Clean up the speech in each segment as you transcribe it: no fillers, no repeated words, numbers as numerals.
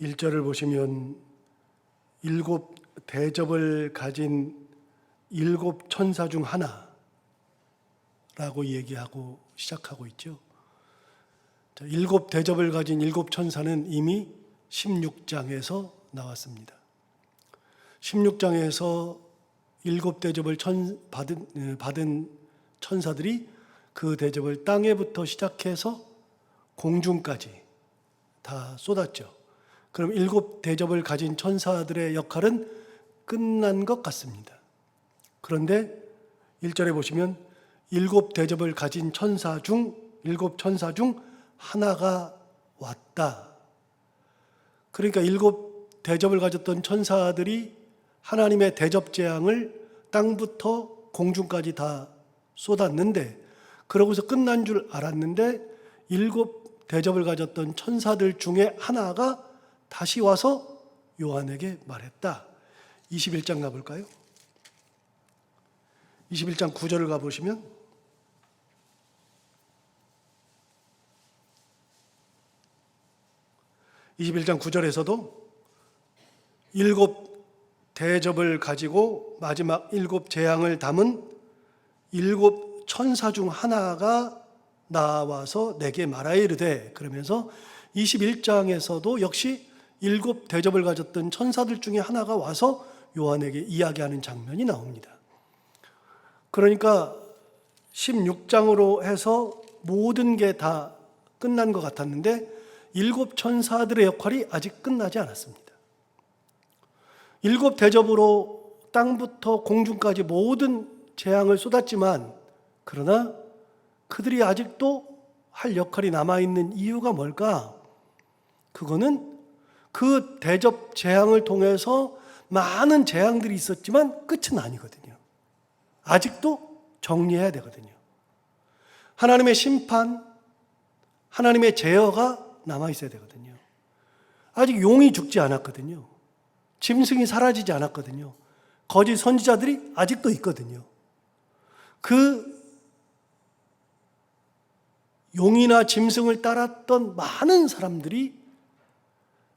1절을 보시면 일곱 대접을 가진 일곱 천사 중 하나라고 얘기하고 시작하고 있죠. 일곱 대접을 가진 일곱 천사는 이미 16장에서 나왔습니다. 16장에서 일곱 대접을 받은 천사들이 그 대접을 땅에부터 시작해서 공중까지 다 쏟았죠. 그럼 일곱 대접을 가진 천사들의 역할은 끝난 것 같습니다. 그런데 1절에 보시면 일곱 대접을 가진 일곱 천사 중 하나가 왔다. 그러니까 일곱 대접을 가졌던 천사들이 하나님의 대접 재앙을 땅부터 공중까지 다 쏟았는데, 그러고서 끝난 줄 알았는데 일곱 대접을 가졌던 천사들 중에 하나가 다시 와서 요한에게 말했다. 21장 가볼까요? 21장 9절을 가보시면 (21장 9절에서도) 일곱 대접을 가지고 마지막 일곱 재앙을 담은 일곱 천사 중 하나가 나와서 내게 말하여 이르되, 그러면서 21장에서도 역시 일곱 대접을 가졌던 천사들 중에 하나가 와서 요한에게 이야기하는 장면이 나옵니다. 그러니까 16장으로 해서 모든 게 다 끝난 것 같았는데 일곱 천사들의 역할이 아직 끝나지 않았습니다. 일곱 대접으로 땅부터 공중까지 모든 재앙을 쏟았지만, 그러나 그들이 아직도 할 역할이 남아있는 이유가 뭘까? 그거는 그 대접 재앙을 통해서 많은 재앙들이 있었지만 끝은 아니거든요. 아직도 정리해야 되거든요. 하나님의 심판, 하나님의 제어가 남아있어야 되거든요. 아직 용이 죽지 않았거든요. 짐승이 사라지지 않았거든요. 거짓 선지자들이 아직도 있거든요. 그 용이나 짐승을 따랐던 많은 사람들이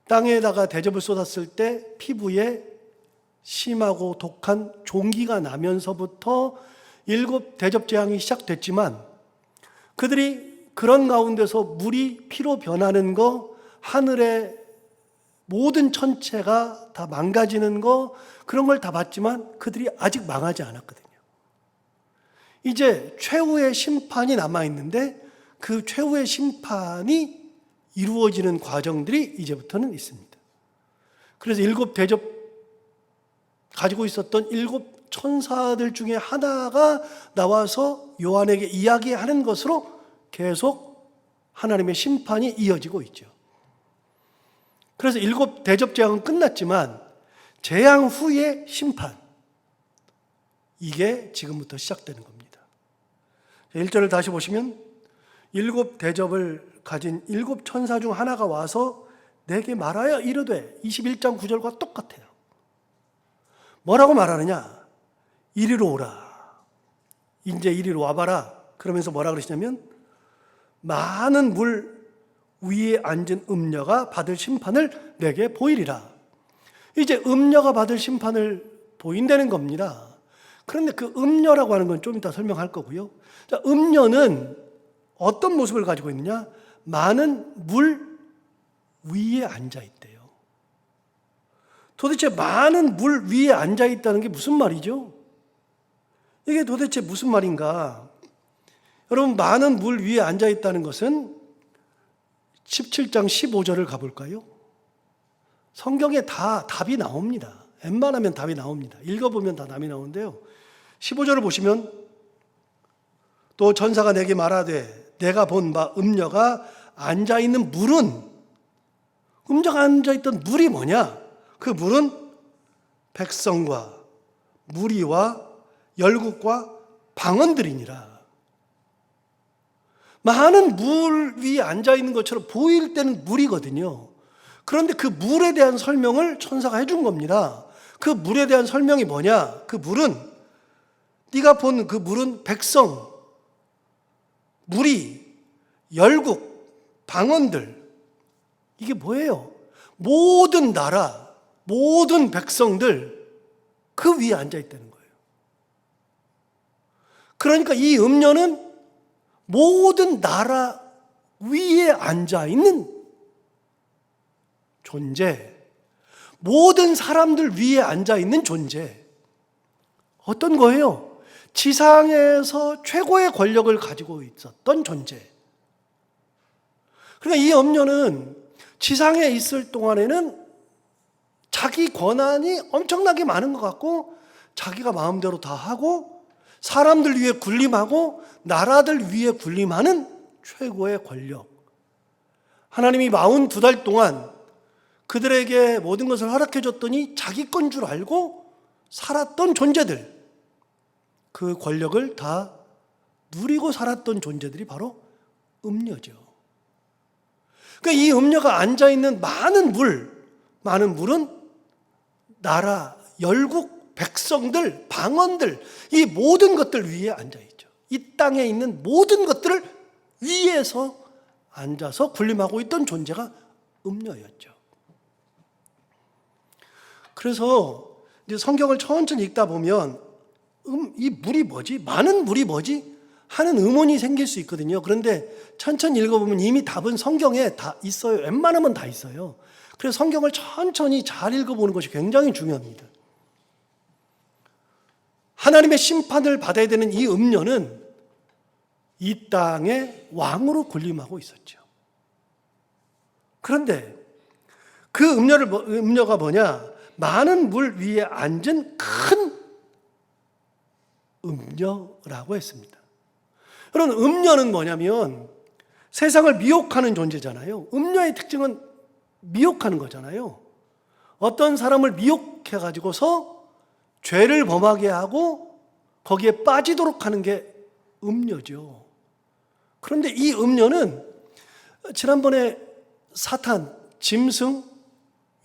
땅에다가 대접을 쏟았을 때 피부에 심하고 독한 종기가 나면서부터 일곱 대접 재앙이 시작됐지만, 그들이 그런 가운데서 물이 피로 변하는 거, 하늘의 모든 천체가 다 망가지는 거, 그런 걸 다 봤지만 그들이 아직 망하지 않았거든요. 이제 최후의 심판이 남아있는데 그 최후의 심판이 이루어지는 과정들이 이제부터는 있습니다. 그래서 일곱 대접 가지고 있었던 일곱 천사들 중에 하나가 나와서 요한에게 이야기하는 것으로 계속 하나님의 심판이 이어지고 있죠. 그래서 일곱 대접 재앙은 끝났지만 재앙 후의 심판, 이게 지금부터 시작되는 겁니다. 1절을 다시 보시면 일곱 대접을 가진 일곱 천사 중 하나가 와서 내게 말하여 이르되, 21장 9절과 똑같아요. 뭐라고 말하느냐? 이리로 오라. 이제 이리로 와봐라. 그러면서 뭐라 그러시냐면, 많은 물 위에 앉은 음녀가 받을 심판을 내게 보이리라. 이제 음녀가 받을 심판을 보인다는 겁니다. 그런데 그 음녀라고 하는 건 좀 이따 설명할 거고요. 자, 음녀는 어떤 모습을 가지고 있느냐? 많은 물 위에 앉아 있대요. 도대체 많은 물 위에 앉아 있다는 게 무슨 말이죠? 이게 도대체 무슨 말인가? 여러분, 많은 물 위에 앉아 있다는 것은 17장 15절을 가볼까요? 성경에 다 답이 나옵니다. 웬만하면 답이 나옵니다. 읽어보면 다 답이 나오는데요. 15절을 보시면, 또 천사가 내게 말하되 내가 본 바 음녀가 앉아있는 물은, 음녀가 앉아있던 물이 뭐냐? 그 물은 백성과 무리와 열국과 방언들이니라. 많은 물 위에 앉아있는 것처럼 보일 때는 물이거든요. 그런데 그 물에 대한 설명을 천사가 해준 겁니다. 그 물에 대한 설명이 뭐냐? 그 물은, 네가 본 그 물은 백성, 무리, 열국, 방언들. 이게 뭐예요? 모든 나라, 모든 백성들 그 위에 앉아 있다는 거예요. 그러니까 이 음녀는 모든 나라 위에 앉아 있는 존재, 모든 사람들 위에 앉아 있는 존재. 어떤 거예요? 지상에서 최고의 권력을 가지고 있었던 존재. 그러니까 이 음녀는 지상에 있을 동안에는 자기 권한이 엄청나게 많은 것 같고 자기가 마음대로 다 하고 사람들 위에 군림하고 나라들 위에 군림하는 최고의 권력. 하나님이 42달 동안 그들에게 모든 것을 허락해 줬더니 자기 건 줄 알고 살았던 존재들, 그 권력을 다 누리고 살았던 존재들이 바로 음녀죠. 그러니까 이 음녀가 앉아있는 많은 물은 나라, 열국, 백성들, 방언들, 이 모든 것들 위에 앉아있죠. 이 땅에 있는 모든 것들을 위에서 앉아서 군림하고 있던 존재가 음녀였죠. 그래서 이제 성경을 천천히 읽다 보면 이 물이 뭐지? 많은 물이 뭐지? 하는 의문이 생길 수 있거든요. 그런데 천천히 읽어보면 이미 답은 성경에 다 있어요. 웬만하면 다 있어요. 그래서 성경을 천천히 잘 읽어보는 것이 굉장히 중요합니다. 하나님의 심판을 받아야 되는 이 음녀는 이 땅의 왕으로 군림하고 있었죠. 그런데 그 음녀가 뭐냐? 많은 물 위에 앉은 큰 음녀라고 했습니다. 여러분, 음녀는 뭐냐면 세상을 미혹하는 존재잖아요. 음녀의 특징은 미혹하는 거잖아요. 어떤 사람을 미혹해가지고서 죄를 범하게 하고 거기에 빠지도록 하는 게 음녀죠. 그런데 이 음녀는 지난번에 사탄, 짐승,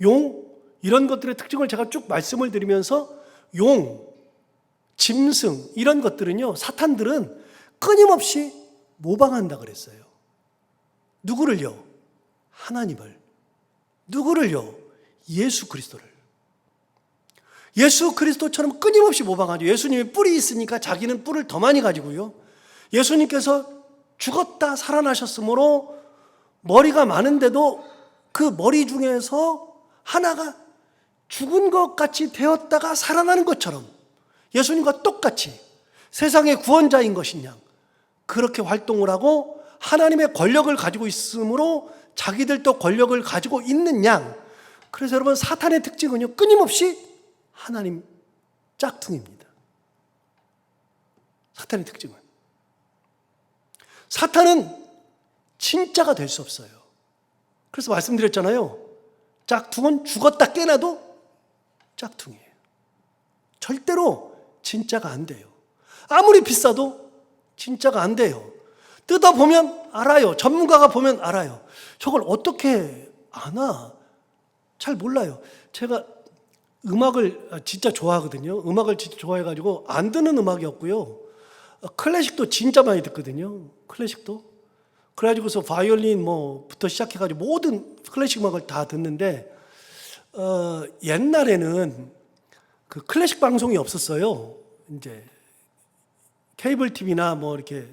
용 이런 것들의 특징을 제가 쭉 말씀을 드리면서 용, 짐승 이런 것들은요, 사탄들은 끊임없이 모방한다 그랬어요. 누구를요? 하나님을. 누구를요? 예수 그리스도를. 예수 그리스도처럼 끊임없이 모방하죠. 예수님이 뿔이 있으니까 자기는 뿔을 더 많이 가지고요. 예수님께서 죽었다 살아나셨으므로 머리가 많은데도 그 머리 중에서 하나가 죽은 것 같이 되었다가 살아나는 것처럼 예수님과 똑같이 세상의 구원자인 것이냐, 그렇게 활동을 하고 하나님의 권력을 가지고 있으므로 자기들도 권력을 가지고 있는 양. 그래서 여러분, 사탄의 특징은요, 끊임없이 하나님 짝퉁입니다. 사탄의 특징은, 사탄은 진짜가 될 수 없어요. 그래서 말씀드렸잖아요. 짝퉁은 죽었다 깨나도 짝퉁이에요. 절대로 진짜가 안 돼요. 아무리 비싸도 진짜가 안 돼요. 뜯어보면 알아요. 전문가가 보면 알아요. 저걸 어떻게 아나? 잘 몰라요. 제가 음악을 진짜 좋아하거든요. 음악을 진짜 좋아해가지고 안 듣는 음악이 없고요. 클래식도 진짜 많이 듣거든요. 클래식도. 그래가지고서 바이올린 뭐부터 시작해가지고 모든 클래식 음악을 다 듣는데, 옛날에는 그 클래식 방송이 없었어요. 이제 케이블 TV나 뭐 이렇게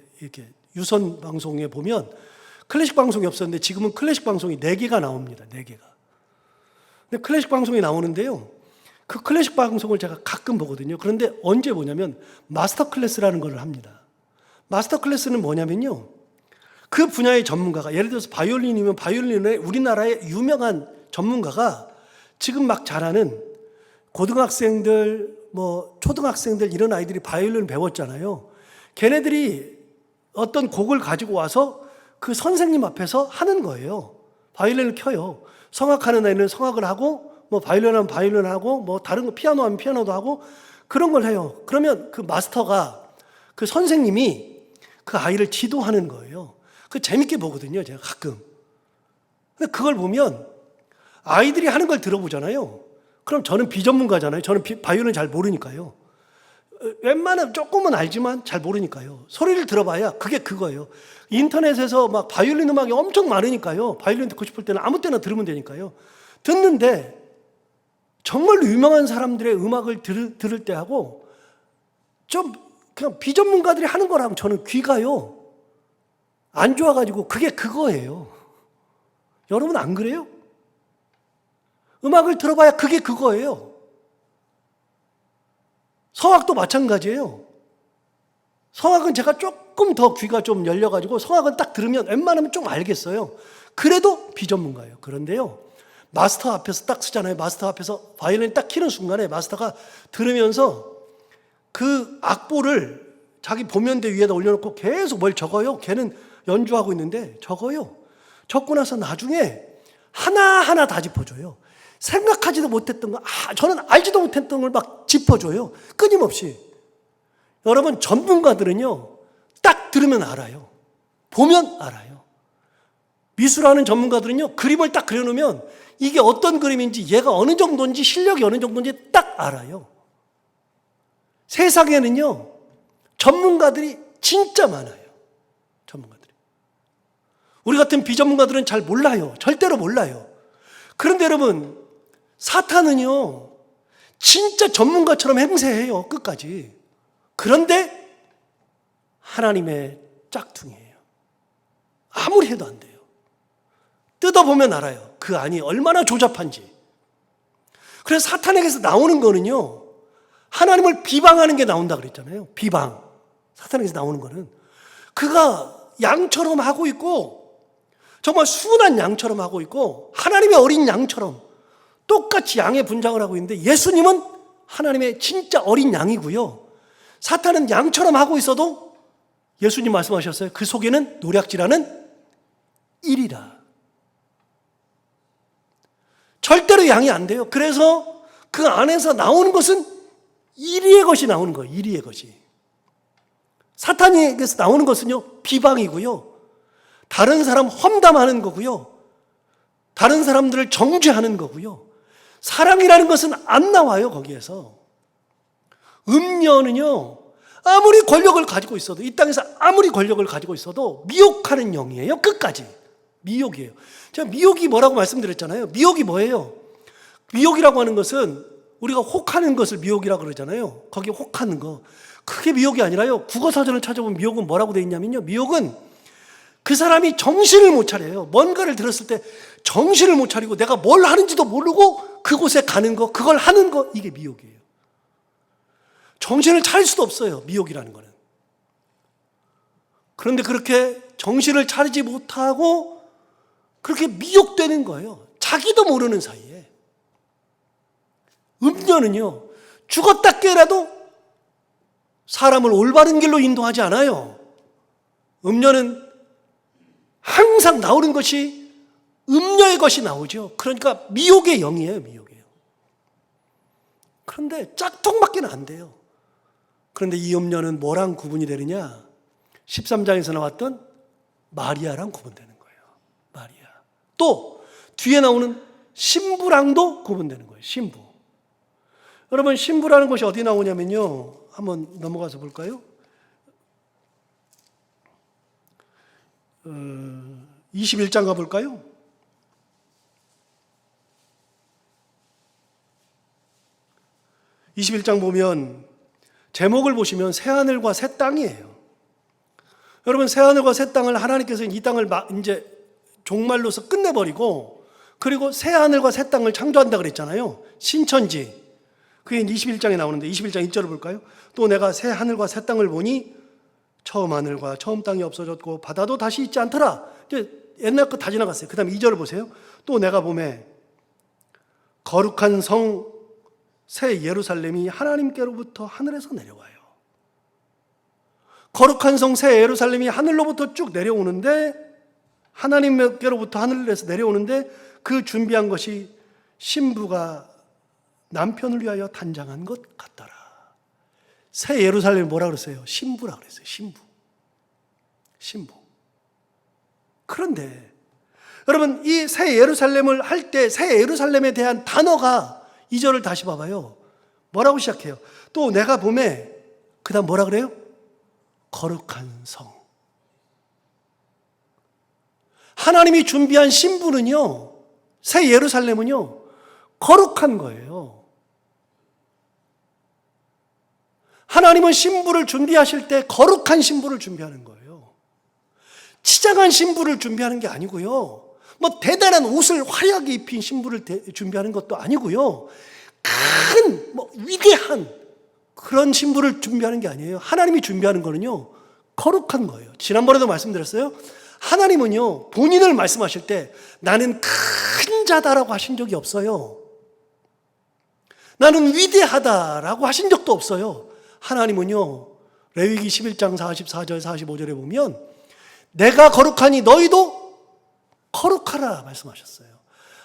유선 방송에 보면 클래식 방송이 없었는데 지금은 클래식 방송이 4개가 나옵니다. 4개가. 근데 클래식 방송이 나오는데요. 그 클래식 방송을 제가 가끔 보거든요. 그런데 언제 보냐면 마스터 클래스라는 걸 합니다. 마스터 클래스는 뭐냐면요, 그 분야의 전문가가, 예를 들어서 바이올린이면 바이올린의 우리나라의 유명한 전문가가 지금 막 잘하는 고등학생들, 뭐 초등학생들 이런 아이들이 바이올린 배웠잖아요. 걔네들이 어떤 곡을 가지고 와서 그 선생님 앞에서 하는 거예요. 바이올린을 켜요. 성악하는 애는 성악을 하고, 뭐 바이올린 하면 바이올린 하고, 뭐 다른 거 피아노 하면 피아노도 하고, 그런 걸 해요. 그러면 그 마스터가, 그 선생님이 그 아이를 지도하는 거예요. 그 재밌게 보거든요, 제가 가끔. 근데 그걸 보면 아이들이 하는 걸 들어보잖아요. 그럼 저는 비전문가잖아요. 저는 바이올린 잘 모르니까요. 웬만하면 조금은 알지만 잘 모르니까요. 소리를 들어봐야 그게 그거예요. 인터넷에서 막 바이올린 음악이 엄청 많으니까요. 바이올린 듣고 싶을 때는 아무 때나 들으면 되니까요. 듣는데 정말로 유명한 사람들의 음악을 들을 때하고 좀 그냥 비전문가들이 하는 거랑 저는 귀가요 안 좋아가지고 그게 그거예요. 여러분 안 그래요? 음악을 들어봐야 그게 그거예요. 성악도 마찬가지예요. 성악은 제가 조금 더 귀가 좀 열려가지고 성악은 딱 들으면 웬만하면 좀 알겠어요. 그래도 비전문가예요. 그런데요, 마스터 앞에서 딱 쓰잖아요. 마스터 앞에서 바이올린 딱 키는 순간에 마스터가 들으면서 그 악보를 자기 보면대 위에다 올려놓고 계속 뭘 적어요. 걔는 연주하고 있는데 적어요. 적고 나서 나중에 하나하나 다 짚어줘요. 생각하지도 못했던 거, 저는 알지도 못했던 걸 막 짚어줘요. 끊임없이. 여러분, 전문가들은요, 딱 들으면 알아요. 보면 알아요. 미술하는 전문가들은요, 그림을 딱 그려놓으면 이게 어떤 그림인지, 얘가 어느 정도인지, 실력이 어느 정도인지 딱 알아요. 세상에는요, 전문가들이 진짜 많아요. 전문가들이. 우리 같은 비전문가들은 잘 몰라요. 절대로 몰라요. 그런데 여러분, 사탄은요, 진짜 전문가처럼 행세해요. 끝까지. 그런데 하나님의 짝퉁이에요. 아무리 해도 안 돼요. 뜯어보면 알아요. 그 안이 얼마나 조잡한지. 그래서 사탄에게서 나오는 거는요, 하나님을 비방하는 게 나온다 그랬잖아요. 비방. 사탄에게서 나오는 거는 그가 양처럼 하고 있고 정말 순한 양처럼 하고 있고 하나님의 어린 양처럼 똑같이 양의 분장을 하고 있는데 예수님은 하나님의 진짜 어린 양이고요. 사탄은 양처럼 하고 있어도 예수님 말씀하셨어요. 그 속에는 노략질하는 일이라. 절대로 양이 안 돼요. 그래서 그 안에서 나오는 것은 이리의 것이 나오는 거예요. 이리의 것이. 사탄에게서 나오는 것은요, 비방이고요. 다른 사람 험담하는 거고요. 다른 사람들을 정죄하는 거고요. 사랑이라는 것은 안 나와요, 거기에서. 음녀는요, 아무리 권력을 가지고 있어도, 이 땅에서 아무리 권력을 가지고 있어도 미혹하는 영이에요, 끝까지. 미혹이에요. 제가 미혹이 뭐라고 말씀드렸잖아요. 미혹이 뭐예요? 미혹이라고 하는 것은 우리가 혹하는 것을 미혹이라고 그러잖아요. 거기 혹하는 거. 그게 미혹이 아니라요. 국어사전을 찾아보면 미혹은 뭐라고 되어 있냐면요. 미혹은 그 사람이 정신을 못 차려요. 뭔가를 들었을 때 정신을 못 차리고 내가 뭘 하는지도 모르고 그곳에 가는 거, 그걸 하는 거, 이게 미혹이에요. 정신을 차릴 수도 없어요. 미혹이라는 거는. 그런데 그렇게 정신을 차리지 못하고 그렇게 미혹되는 거예요. 자기도 모르는 사이에. 음녀는요, 죽었다 깨라도 사람을 올바른 길로 인도하지 않아요. 음녀는 항상 나오는 것이 음녀의 것이 나오죠. 그러니까 미혹의 영이에요, 미혹이에요. 그런데 짝퉁밖에 안 돼요. 그런데 이 음녀는 뭐랑 구분이 되느냐? 13장에서 나왔던 마리아랑 구분되는 거예요. 마리아. 또 뒤에 나오는 신부랑도 구분되는 거예요. 신부. 여러분, 신부라는 것이 어디 나오냐면요, 한번 넘어가서 볼까요? 21장 가볼까요? 21장 보면 제목을 보시면 새하늘과 새 땅이에요. 여러분, 새하늘과 새 땅을 하나님께서 이 땅을 이제 종말로서 끝내버리고 그리고 새하늘과 새 땅을 창조한다 그랬잖아요. 신천지. 그게 21장에 나오는데 21장 1절을 볼까요? 또 내가 새 하늘과 새 땅을 보니 처음 하늘과 처음 땅이 없어졌고 바다도 다시 있지 않더라. 이제 옛날 거 다 지나갔어요. 그 다음 2절을 보세요. 또 내가 보매 거룩한 성 새 예루살렘이 하나님께로부터 하늘에서 내려와요. 거룩한 성 새 예루살렘이 하늘로부터 쭉 내려오는데, 하나님께로부터 하늘에서 내려오는데 그 준비한 것이 신부가 남편을 위하여 단장한 것 같더라. 새 예루살렘이 뭐라 그랬어요? 신부라 그랬어요. 신부. 신부. 그런데 여러분, 이 새 예루살렘을 할 때 새 예루살렘에 대한 단어가 2절을 다시 봐봐요. 뭐라고 시작해요? 또 내가 보매, 그 다음 뭐라 그래요? 거룩한 성. 하나님이 준비한 신부는요, 새 예루살렘은요, 거룩한 거예요. 하나님은 신부를 준비하실 때 거룩한 신부를 준비하는 거예요. 치장한 신부를 준비하는 게 아니고요. 뭐 대단한 옷을 화려하게 입힌 신부를 준비하는 것도 아니고요. 큰, 위대한 그런 신부를 준비하는 게 아니에요. 하나님이 준비하는 거는요, 거룩한 거예요. 지난번에도 말씀드렸어요. 하나님은요, 본인을 말씀하실 때 나는 큰 자다라고 하신 적이 없어요. 나는 위대하다라고 하신 적도 없어요. 하나님은요, 레위기 11장 44절 45절에 보면 내가 거룩하니 너희도 거룩하라 말씀하셨어요.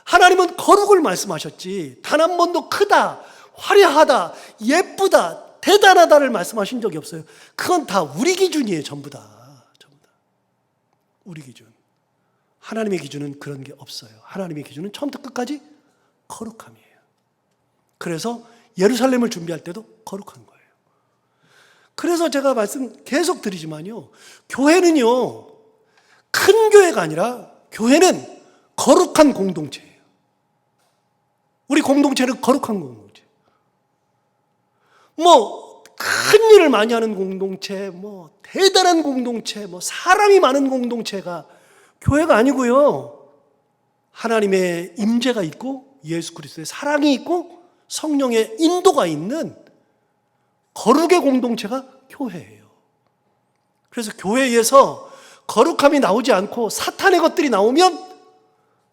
하나님은 거룩을 말씀하셨지 단 한 번도 크다, 화려하다, 예쁘다, 대단하다를 말씀하신 적이 없어요. 그건 다 우리 기준이에요. 전부 다. 우리 기준. 하나님의 기준은 그런 게 없어요. 하나님의 기준은 처음부터 끝까지 거룩함이에요. 그래서 예루살렘을 준비할 때도 거룩한 거예요. 그래서 제가 말씀 계속 드리지만요, 교회는요, 큰 교회가 아니라 교회는 거룩한 공동체예요. 우리 공동체는 거룩한 공동체. 큰 일을 많이 하는 공동체, 대단한 공동체, 사람이 많은 공동체가 교회가 아니고요. 하나님의 임재가 있고 예수 그리스도의 사랑이 있고 성령의 인도가 있는 거룩의 공동체가 교회예요. 그래서 교회에서 거룩함이 나오지 않고 사탄의 것들이 나오면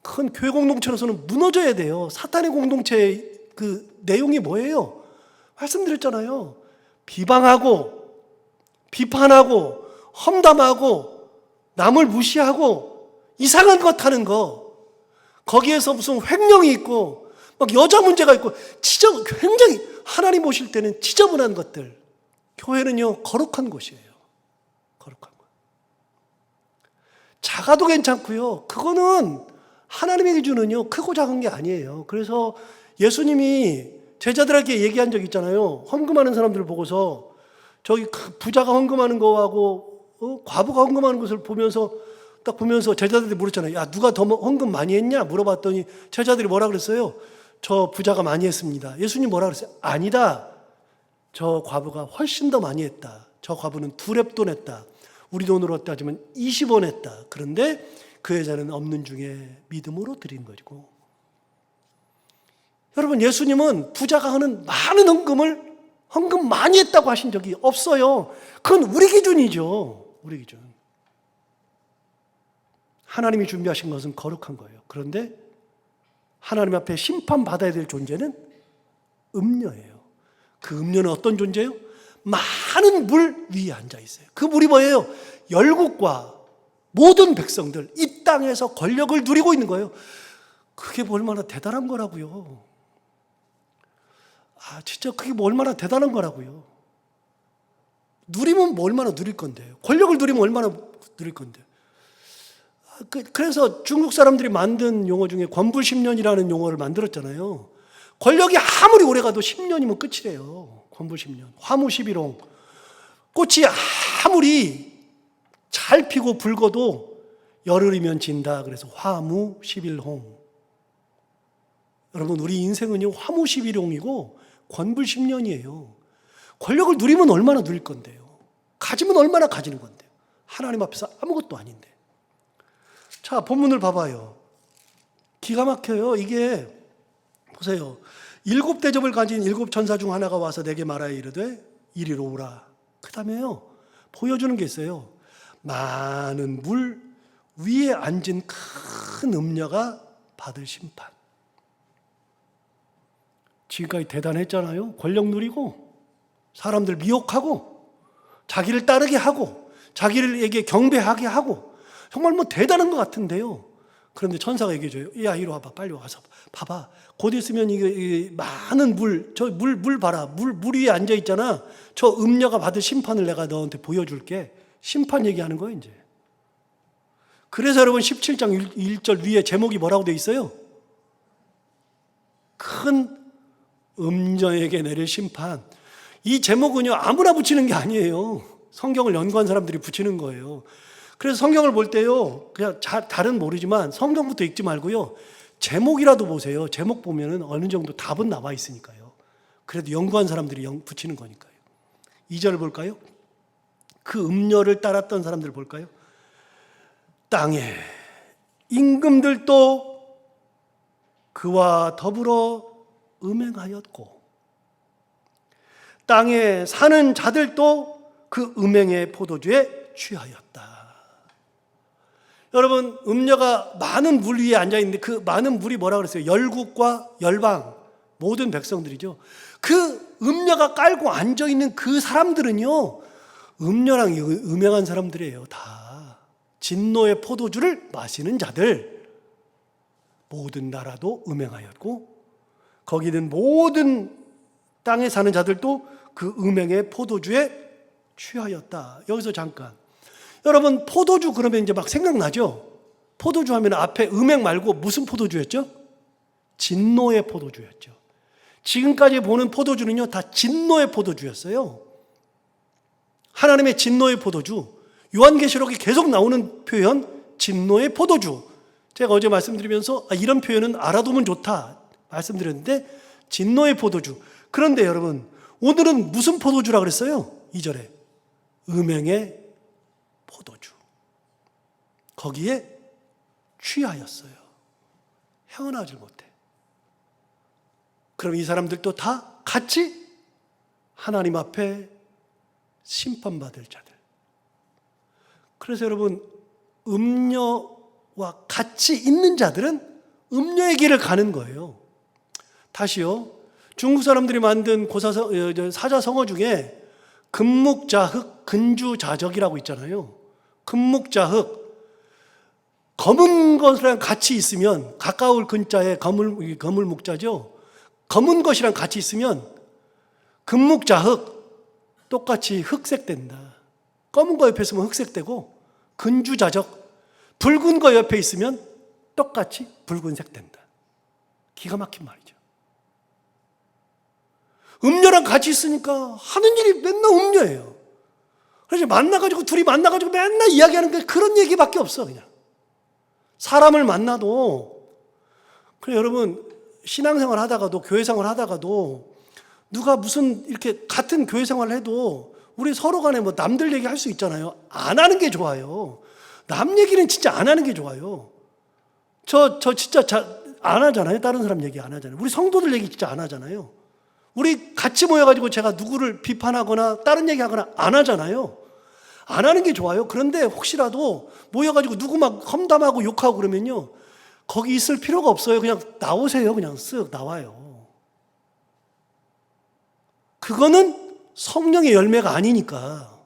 큰 교회 공동체로서는 무너져야 돼요. 사탄의 공동체의 그 내용이 뭐예요? 말씀드렸잖아요. 비방하고 비판하고 험담하고 남을 무시하고 이상한 것 하는 거, 거기에서 무슨 횡령이 있고 막 여자 문제가 있고 굉장히 하나님 오실 때는 지저분한 것들. 교회는요, 거룩한 곳이에요. 거룩한 곳. 작아도 괜찮고요. 그거는 하나님의 기준은요, 크고 작은 게 아니에요. 그래서 예수님이 제자들에게 얘기한 적 있잖아요. 헌금하는 사람들을 보고서 저기 부자가 헌금하는 거하고 과부가 헌금하는 것을 딱 보면서 제자들이 물었잖아요. 야, 누가 더 헌금 많이 했냐? 물어봤더니 제자들이 뭐라 그랬어요? 저 부자가 많이 했습니다. 예수님 뭐라 그랬어요? 아니다. 저 과부가 훨씬 더 많이 했다. 저 과부는 2렙돈 했다. 우리 돈으로 따지면 20원 했다. 그런데 그 여자는 없는 중에 믿음으로 드린 것이고. 여러분, 예수님은 부자가 하는 많은 헌금 많이 했다고 하신 적이 없어요. 그건 우리 기준이죠. 우리 기준. 하나님이 준비하신 것은 거룩한 거예요. 그런데 하나님 앞에 심판받아야 될 존재는 음녀예요. 그 음녀는 어떤 존재예요? 많은 물 위에 앉아 있어요. 그 물이 뭐예요? 열국과 모든 백성들, 이 땅에서 권력을 누리고 있는 거예요. 그게 얼마나 대단한 거라고요. 진짜 그게 얼마나 대단한 거라고요. 누리면 얼마나 누릴 건데요. 권력을 누리면 얼마나 누릴 건데요. 그래서 중국 사람들이 만든 용어 중에 권불 10년이라는 용어를 만들었잖아요. 권력이 아무리 오래가도 10년이면 끝이래요. 권불 10년. 화무 11홍. 꽃이 아무리 잘 피고 붉어도 열흘이면 진다. 그래서 화무 11홍. 여러분, 우리 인생은요, 화무 11홍이고 권불 10년이에요. 권력을 누리면 얼마나 누릴 건데요. 가지면 얼마나 가지는 건데요. 하나님 앞에서 아무것도 아닌데. 자, 본문을 봐봐요. 기가 막혀요. 이게 보세요. 7대접을 가진 7천사 중 하나가 와서 내게 말하여 이르되 이리로 오라. 그 다음에요, 보여주는 게 있어요. 많은 물 위에 앉은 큰 음녀가 받을 심판. 지금까지 대단했잖아요. 권력 누리고 사람들 미혹하고 자기를 따르게 하고 자기에게 경배하게 하고 정말 대단한 것 같은데요. 그런데 천사가 얘기해줘요. 야, 이리 와봐. 빨리 와서 봐봐. 곧 있으면 이게 많은 물 봐라. 물 위에 앉아 있잖아. 저 음녀가 받을 심판을 내가 너한테 보여줄게. 심판 얘기하는 거예요, 이제. 그래서 여러분 17장 1절 위에 제목이 뭐라고 돼 있어요? 큰 음녀에게 내릴 심판. 이 제목은요, 아무나 붙이는 게 아니에요. 성경을 연구한 사람들이 붙이는 거예요. 그래서 성경을 볼 때요, 그냥 잘은 모르지만 성경부터 읽지 말고요, 제목이라도 보세요. 제목 보면은 어느 정도 답은 나와 있으니까요. 그래도 연구한 사람들이 붙이는 거니까요. 2절 볼까요? 그 음녀를 따랐던 사람들 볼까요? 땅에 임금들도 그와 더불어 음행하였고 땅에 사는 자들도 그 음행의 포도주에 취하였다. 여러분, 음녀가 많은 물 위에 앉아 있는데 그 많은 물이 뭐라 그랬어요? 열국과 열방 모든 백성들이죠. 그 음녀가 깔고 앉아 있는 그 사람들은요, 음녀랑 음행한 사람들이에요. 다 진노의 포도주를 마시는 자들. 모든 나라도 음행하였고 거기 있는 모든 땅에 사는 자들도 그 음행의 포도주에 취하였다. 여기서 잠깐, 여러분, 포도주 그러면 이제 막 생각나죠? 포도주 하면 앞에 음행 말고 무슨 포도주였죠? 진노의 포도주였죠. 지금까지 보는 포도주는요, 다 진노의 포도주였어요. 하나님의 진노의 포도주. 요한계시록에 계속 나오는 표현, 진노의 포도주. 제가 어제 말씀드리면서 이런 표현은 알아두면 좋다 말씀드렸는데, 진노의 포도주. 그런데 여러분, 오늘은 무슨 포도주라 그랬어요? 2절에 음행의 포도주. 거기에 취하였어요. 헤어나질 못해. 그럼 이 사람들도 다 같이 하나님 앞에 심판받을 자들. 그래서 여러분, 음녀와 같이 있는 자들은 음녀의 길을 가는 거예요. 다시요, 중국 사람들이 만든 사자성어 중에 금묵자흑, 근주자적이라고 있잖아요. 금묵자흑, 검은 것이랑 같이 있으면, 가까울 근자에 검을 묵자죠. 검은 것이랑 같이 있으면 금묵자흑, 똑같이 흑색된다. 검은 거 옆에 있으면 흑색되고, 근주자적, 붉은 거 옆에 있으면 똑같이 붉은색 된다. 기가 막힌 말이죠. 음녀랑 같이 있으니까 하는 일이 맨날 음녀예요. 그래서 둘이 만나가지고 맨날 이야기하는 게 그런 얘기밖에 없어. 그냥 사람을 만나도, 그래, 여러분, 신앙생활 하다가도, 교회생활 하다가도 누가 무슨 이렇게 같은 교회생활을 해도 우리 서로 간에 뭐 남들 얘기 할 수 있잖아요. 안 하는 게 좋아요. 남 얘기는 진짜 안 하는 게 좋아요. 저 진짜 안 하잖아요. 다른 사람 얘기 안 하잖아요. 우리 성도들 얘기 진짜 안 하잖아요. 우리 같이 모여가지고 제가 누구를 비판하거나 다른 얘기하거나 안 하잖아요. 안 하는 게 좋아요. 그런데 혹시라도 모여가지고 누구 막 험담하고 욕하고 그러면요, 거기 있을 필요가 없어요. 그냥 나오세요. 그냥 쓱 나와요. 그거는 성령의 열매가 아니니까.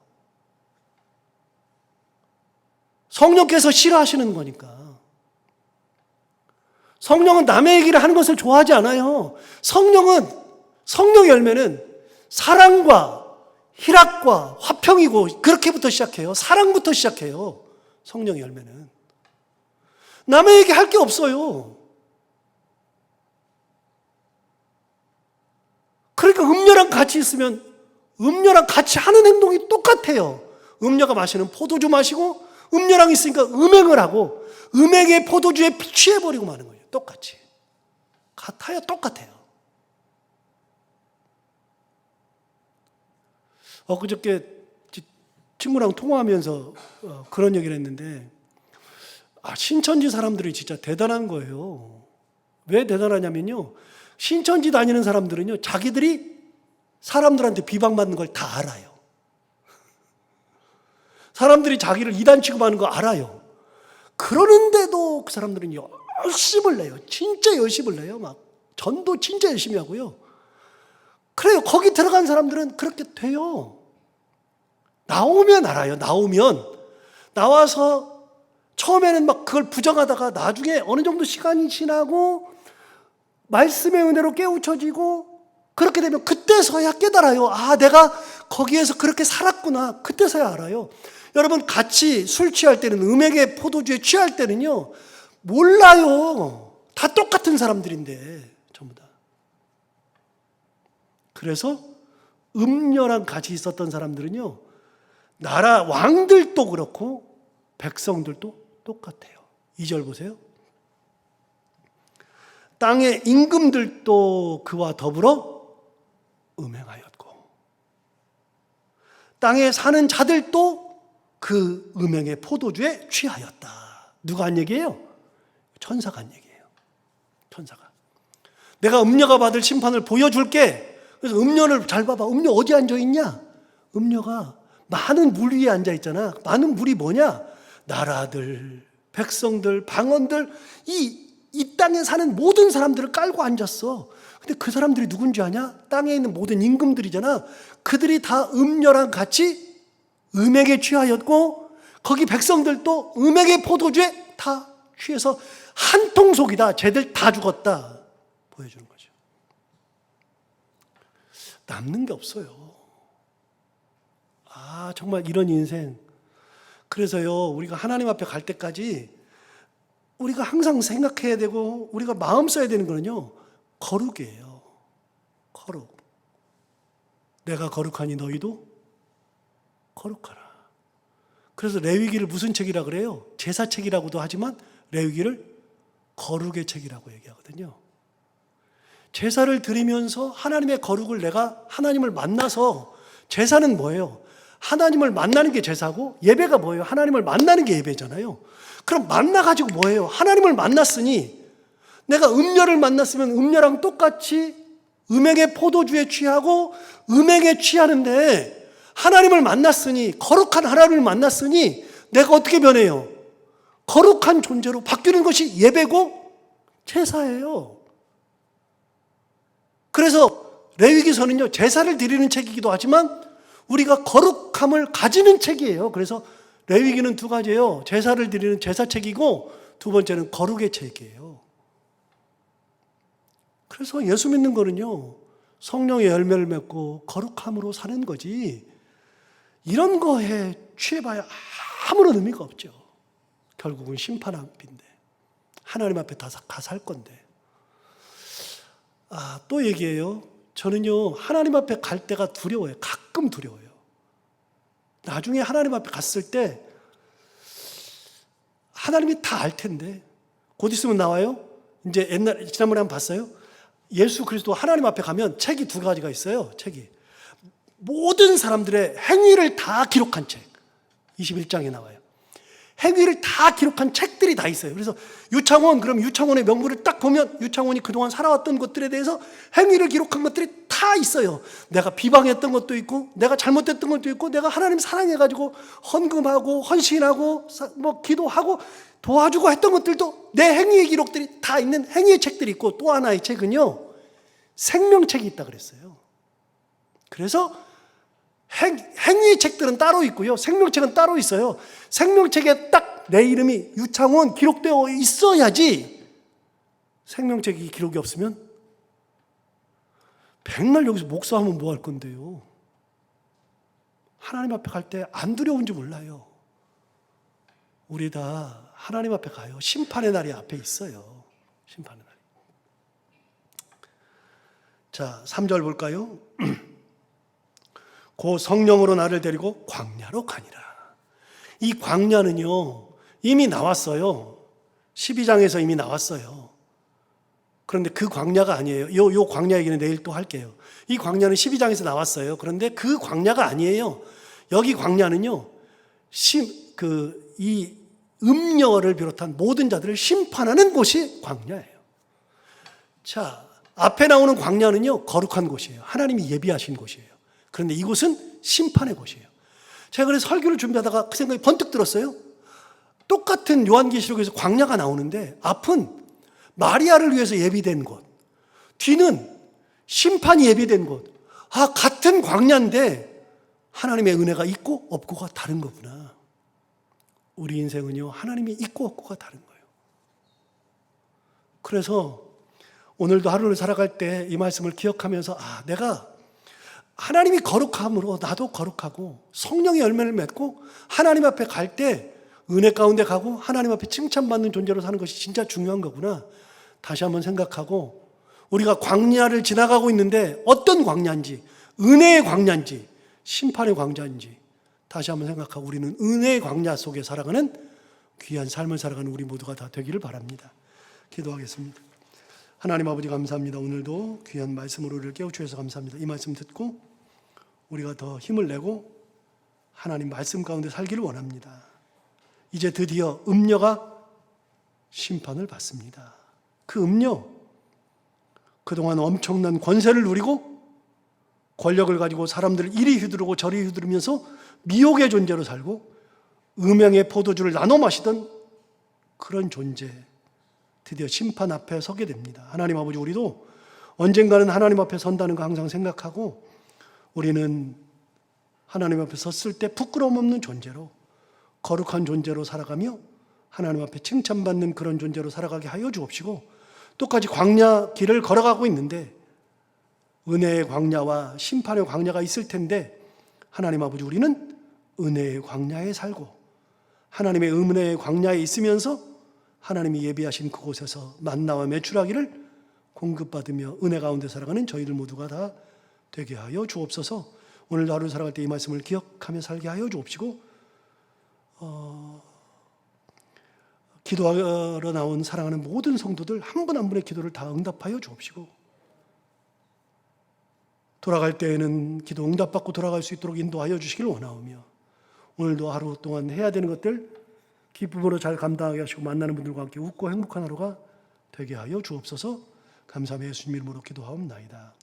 성령께서 싫어하시는 거니까. 성령은 남의 얘기를 하는 것을 좋아하지 않아요. 성령의 열매는 사랑과 희락과 화평이고, 그렇게부터 시작해요. 사랑부터 시작해요. 성령의 열매는. 남의 얘기 할 게 없어요. 그러니까 음녀랑 같이 있으면 음녀랑 같이 하는 행동이 똑같아요. 음녀가 마시는 포도주 마시고, 음녀랑 있으니까 음행을 하고, 음행의 포도주에 취해버리고 마는 거예요. 똑같이. 같아요. 똑같아요. 그저께 친구랑 통화하면서 그런 얘기를 했는데, 신천지 사람들이 진짜 대단한 거예요. 왜 대단하냐면요, 신천지 다니는 사람들은요, 자기들이 사람들한테 비방받는 걸 다 알아요. 사람들이 자기를 이단 취급하는 거 알아요. 그러는데도 그 사람들은 열심을 내요. 진짜 열심을 내요. 막 전도 진짜 열심히 하고요. 그래요. 거기 들어간 사람들은 그렇게 돼요. 나오면 알아요. 나와서 처음에는 막 그걸 부정하다가 나중에 어느 정도 시간이 지나고 말씀의 은혜로 깨우쳐지고, 그렇게 되면 그때서야 깨달아요. 내가 거기에서 그렇게 살았구나. 그때서야 알아요. 여러분, 같이 술 취할 때는, 음행의 포도주에 취할 때는요, 몰라요. 다 똑같은 사람들인데, 전부 다. 그래서 음녀랑 같이 있었던 사람들은요, 나라 왕들도 그렇고 백성들도 똑같아요. 2절 보세요. 땅의 임금들도 그와 더불어 음행하였고 땅에 사는 자들도 그 음행의 포도주에 취하였다. 누가 한 얘기예요? 천사가 한 얘기예요. 천사가. 내가 음녀가 받을 심판을 보여줄게. 그래서 음녀를 잘 봐봐. 음녀 어디 앉아있냐? 음녀가 많은 물 위에 앉아있잖아. 많은 물이 뭐냐? 나라들, 백성들, 방언들, 이 땅에 사는 모든 사람들을 깔고 앉았어. 근데 그 사람들이 누군지 아냐? 땅에 있는 모든 임금들이잖아. 그들이 다 음녀랑 같이 음행에 취하였고 거기 백성들도 음행의 포도주에 다 취해서 한 통속이다. 쟤들 다 죽었다. 보여주는 거죠. 남는 게 없어요. 아, 정말 이런 인생. 그래서요, 우리가 하나님 앞에 갈 때까지 우리가 항상 생각해야 되고 우리가 마음 써야 되는 거는요, 거룩이에요. 거룩. 내가 거룩하니 너희도 거룩하라. 그래서 레위기를 무슨 책이라 그래요? 제사책이라고도 하지만 레위기를 거룩의 책이라고 얘기하거든요. 제사를 드리면서 하나님의 거룩을 내가 하나님을 만나서, 제사는 뭐예요? 하나님을 만나는 게 제사고 예배가 뭐예요? 하나님을 만나는 게 예배잖아요. 그럼 만나가지고 뭐예요? 하나님을 만났으니 내가 음녀를 만났으면 음녀랑 똑같이 음행의 포도주에 취하고 음행에 취하는데, 하나님을 만났으니, 거룩한 하나님을 만났으니 내가 어떻게 변해요? 거룩한 존재로 바뀌는 것이 예배고 제사예요. 그래서 레위기서는요, 제사를 드리는 책이기도 하지만 우리가 거룩함을 가지는 책이에요. 그래서 레위기는 두 가지예요. 제사를 드리는 제사책이고 두 번째는 거룩의 책이에요. 그래서 예수 믿는 거는요, 성령의 열매를 맺고 거룩함으로 사는 거지, 이런 거에 취해봐야 아무런 의미가 없죠. 결국은 심판 앞인데 하나님 앞에 다 살 건데. 또 얘기해요. 저는요, 하나님 앞에 갈 때가 두려워요. 가끔 두려워요. 나중에 하나님 앞에 갔을 때 하나님이 다 알 텐데, 곧 있으면 나와요. 이제 지난번에 한번 봤어요. 예수 그리스도 하나님 앞에 가면 책이 두 가지가 있어요. 책이 모든 사람들의 행위를 다 기록한 책, 21장에 나와요. 행위를 다 기록한 책들이 다 있어요. 그래서 유창원, 그럼 유창원의 명부를 딱 보면 유창원이 그동안 살아왔던 것들에 대해서 행위를 기록한 것들이 다 있어요. 내가 비방했던 것도 있고, 내가 잘못했던 것도 있고, 내가 하나님 사랑해가지고 헌금하고 헌신하고 뭐 기도하고 도와주고 했던 것들도 내 행위의 기록들이 다 있는 행위의 책들이 있고, 또 하나의 책은요, 생명책이 있다 그랬어요. 그래서 행위의 책들은 따로 있고요, 생명책은 따로 있어요. 생명책에 딱 내 이름이 유창원 기록되어 있어야지. 생명책이 기록이 없으면 백날 여기서 목사하면 뭐 할 건데요? 하나님 앞에 갈 때 안 두려운지 몰라요. 우리 다 하나님 앞에 가요. 심판의 날이 앞에 있어요. 심판의 날이. 자, 3절 볼까요? 고 성령으로 나를 데리고 광야로 가니라. 이 광야는요, 이미 나왔어요. 12장에서 이미 나왔어요. 그런데 그 광야가 아니에요. 요 광야 얘기는 내일 또 할게요. 이 광야는 12장에서 나왔어요. 그런데 그 광야가 아니에요. 여기 광야는요, 이 음녀를 비롯한 모든 자들을 심판하는 곳이 광야예요. 자, 앞에 나오는 광야는요, 거룩한 곳이에요. 하나님이 예비하신 곳이에요. 그런데 이곳은 심판의 곳이에요. 제가 그래서 설교를 준비하다가 그 생각이 번뜩 들었어요. 똑같은 요한계시록에서 광야가 나오는데 앞은 마리아를 위해서 예비된 곳, 뒤는 심판이 예비된 곳. 같은 광야인데 하나님의 은혜가 있고 없고가 다른 거구나. 우리 인생은요, 하나님이 있고 없고가 다른 거예요. 그래서 오늘도 하루를 살아갈 때 이 말씀을 기억하면서, 내가 하나님이 거룩함으로 나도 거룩하고 성령의 열매를 맺고 하나님 앞에 갈 때 은혜 가운데 가고 하나님 앞에 칭찬받는 존재로 사는 것이 진짜 중요한 거구나. 다시 한번 생각하고, 우리가 광야를 지나가고 있는데 어떤 광야인지, 은혜의 광야인지 심판의 광야인지 다시 한번 생각하고 우리는 은혜의 광야 속에 살아가는 귀한 삶을 살아가는 우리 모두가 다 되기를 바랍니다. 기도하겠습니다. 하나님 아버지 감사합니다. 오늘도 귀한 말씀으로 우리를 깨우쳐주셔서 감사합니다. 이 말씀 듣고 우리가 더 힘을 내고 하나님 말씀 가운데 살기를 원합니다. 이제 드디어 음녀가 심판을 받습니다. 그 음녀, 그동안 엄청난 권세를 누리고 권력을 가지고 사람들을 이리 휘두르고 저리 휘두르면서 미혹의 존재로 살고 음행의 포도주를 나눠 마시던 그런 존재, 드디어 심판 앞에 서게 됩니다. 하나님 아버지, 우리도 언젠가는 하나님 앞에 선다는 거 항상 생각하고 우리는 하나님 앞에 섰을 때 부끄러움 없는 존재로, 거룩한 존재로 살아가며 하나님 앞에 칭찬받는 그런 존재로 살아가게 하여 주옵시고, 똑같이 광야 길을 걸어가고 있는데 은혜의 광야와 심판의 광야가 있을 텐데 하나님 아버지, 우리는 은혜의 광야에 살고 하나님의 은혜의 광야에 있으면서 하나님이 예비하신 그곳에서 만나와 메추라기를 공급받으며 은혜 가운데 살아가는 저희들 모두가 다 되게 하여 주옵소서. 오늘도 하루 살아갈 때 이 말씀을 기억하며 살게 하여 주옵시고, 기도하러 나온 사랑하는 모든 성도들 한 분 한 분의 기도를 다 응답하여 주옵시고, 돌아갈 때에는 기도 응답받고 돌아갈 수 있도록 인도하여 주시기를 원하오며, 오늘도 하루 동안 해야 되는 것들 기쁨으로 잘 감당하게 하시고 만나는 분들과 함께 웃고 행복한 하루가 되게 하여 주옵소서. 감사하며 예수님 이름으로 기도하옵나이다.